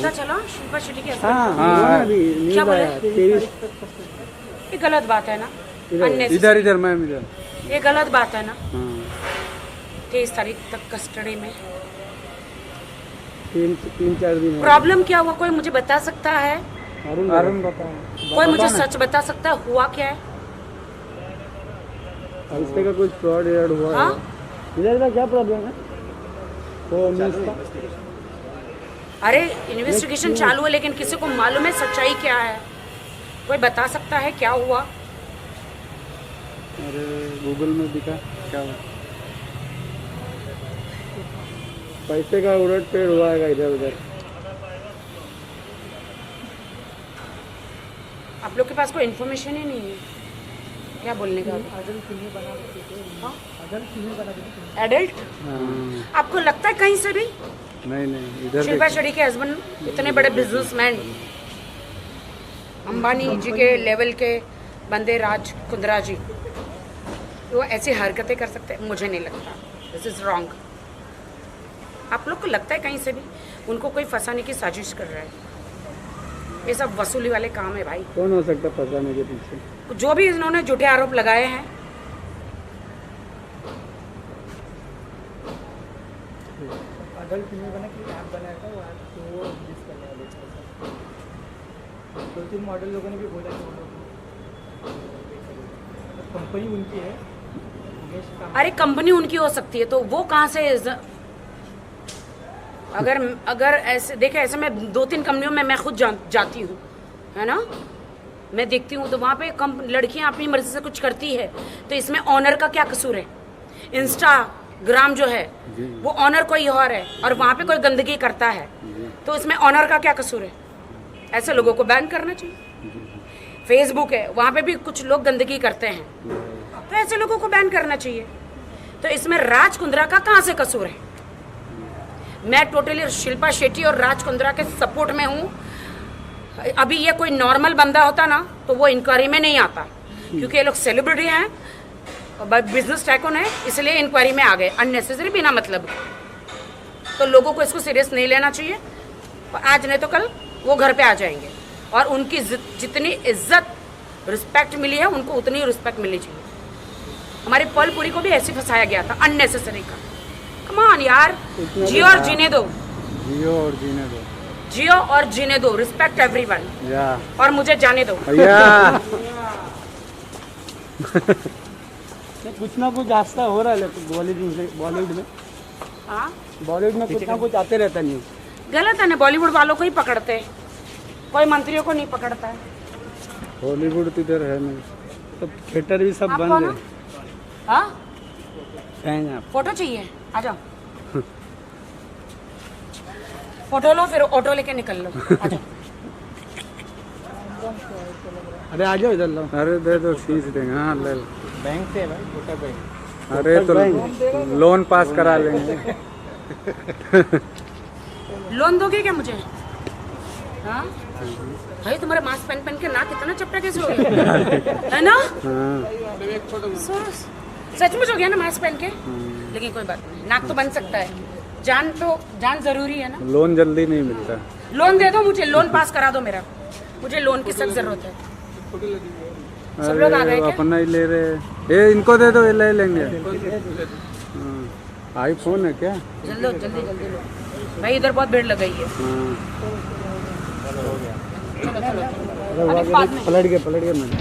पता चला शिल्पा शेट्टी के हाँ अभी क्या न्यूज़ आया 23 ये गलत बात है ना, इधर इधर मैम इधर। ये गलत बात है ना। हाँ 23 तारीख तक कस्टडी में। 3-4 दिन प्रॉब्लम क्या हुआ, कोई मुझे बता सकता है? अरुण बताओ, कोई मुझे सच बता सकता है हुआ क्या है? इससे का कुछ फ्रॉड हुआ है? हाँ? इधर का क्या प्रॉब्लम है? तो न्यूज़ का अरे इन्वेस्टिगेशन चालू है, लेकिन किसी को मालूम है सच्चाई क्या है? कोई बता सकता है क्या हुआ? अरे गूगल में दिखा क्या हुआ? पैसे का उलटफेर हुआ है इधर उधर। आप लोग के पास कोई इन्फॉर्मेशन ही नहीं है क्या बोलने का? एडल्ट? आपको लगता है कहीं से भी? नहीं इधर शिल्पा शेट्टी के हस्बैंड इतने बड़े बिजनेसमैन, अंबानी जी के लेवल के बंदे, राज कुंद्रा जी, वो ऐसी हरकतें कर सकते हैं? मुझे नहीं लगता। This is wrong. आप लोग को लगता है कहीं से भी उनको कोई फंसाने की साजिश कर रहा है? ये सब वसूली वाले काम है भाई। कौन हो सकता है फंसाने के पीछे? जो भी इन्होंने झूठे आरोप लगाए हैं, अडल्ट फिल्म बना कि ऐप बनाया था वो ऐप तो वो रिलीज करने वाले थे। 2-3 मॉडल लोगों ने भी बोला कि कंपनी उनकी है। अरे कंपनी उनकी हो सकती है तो वो कहाँ से अगर ऐसे देखे, ऐसे मैं 2-3 कंपनियों में मैं खुद जाती हूँ, है ना, मैं देखती हूँ तो वहाँ पे लड़कियाँ अपनी मर्जी से कुछ करती है, तो इसमें ऑनर का क्या कसूर है? इंस्टाग्राम जो है वो ऑनर कोई और है और वहाँ पे कोई गंदगी करता है, तो इसमें ऑनर का क्या कसूर है? ऐसे लोगों को बैन करना चाहिए। फेसबुक है, वहाँ पे भी कुछ लोग गंदगी करते हैं, तो ऐसे लोगों को बैन करना चाहिए। तो इसमें राज कुंद्रा का कहाँ से कसूर है? मैं टोटली शिल्पा शेट्टी और राज कुंद्रा के सपोर्ट में हूँ। अभी ये कोई नॉर्मल बंदा होता ना तो वो इंक्वायरी में नहीं आता, क्योंकि ये लोग सेलिब्रिटी हैं, बिजनेस टाइकून है, इसलिए इंक्वायरी में आ गए अननेसेसरी, बिना मतलब। तो लोगों को इसको सीरियस नहीं लेना चाहिए। आज नहीं तो कल वो घर पे आ जाएंगे और उनकी जितनी इज्जत रिस्पेक्ट मिली है उनको उतनी रिस्पेक्ट मिलनी चाहिए। हमारी पलपुरी को भी ऐसे फंसाया गया था अननेसेसरी का। कम ऑन यार, जियो और जीने दो, जियो और जीने दो, जियो और जीने दो, रिस्पेक्ट एवरीवन, और मुझे जाने दो। कुछ ना कुछ आस्था हो रहा है बॉलीवुड में। हाँ, बॉलीवुड में कुछ ना कुछ आते रहता नहीं। गलत है ना, बॉलीवुड वालों को ही पकड़ते हैं, कोई मंत्रियों को नहीं पकड़ता है। बॉलीवुड तो इधर है नहीं, तो थिएटर भी सब बंद है। हाँ, आप फोटो चाहिए? आ जाओ, फोटो लो फिर ऑटो लेके निकल लो, आ जाओ। अरे आ जाओ इधर लो। अरे दे दो, फीस देंगे। हाँ ले लो। बैंक से है भाई, छोटा बैंक। अरे तो लोन पास करा लेंगे। लोन दोगे क्या मुझे? हाँ भाई, तुम्हारे मास्क पहन के नाक इतना चपटा कैसे हो गया है ना? सचमुच हो गया ना मास्क पहन के। लेकिन कोई बात नहीं, नाक तो बन सकता है, जान जरूरी है ना। लोन जल्दी नहीं मिलता। लोन दे दो मुझे, लोन पास करा दो मेरा, मुझे लोन की सख्त जरूरत है। सब लोग आ गए क्या? अपना ही ले रहे। ये इनको दे दो, ये ले लेंगे। आईफोन है क्या? जल्दी लो भाई, इधर बहुत भीड़ लग गई है। पलट गया मैंने।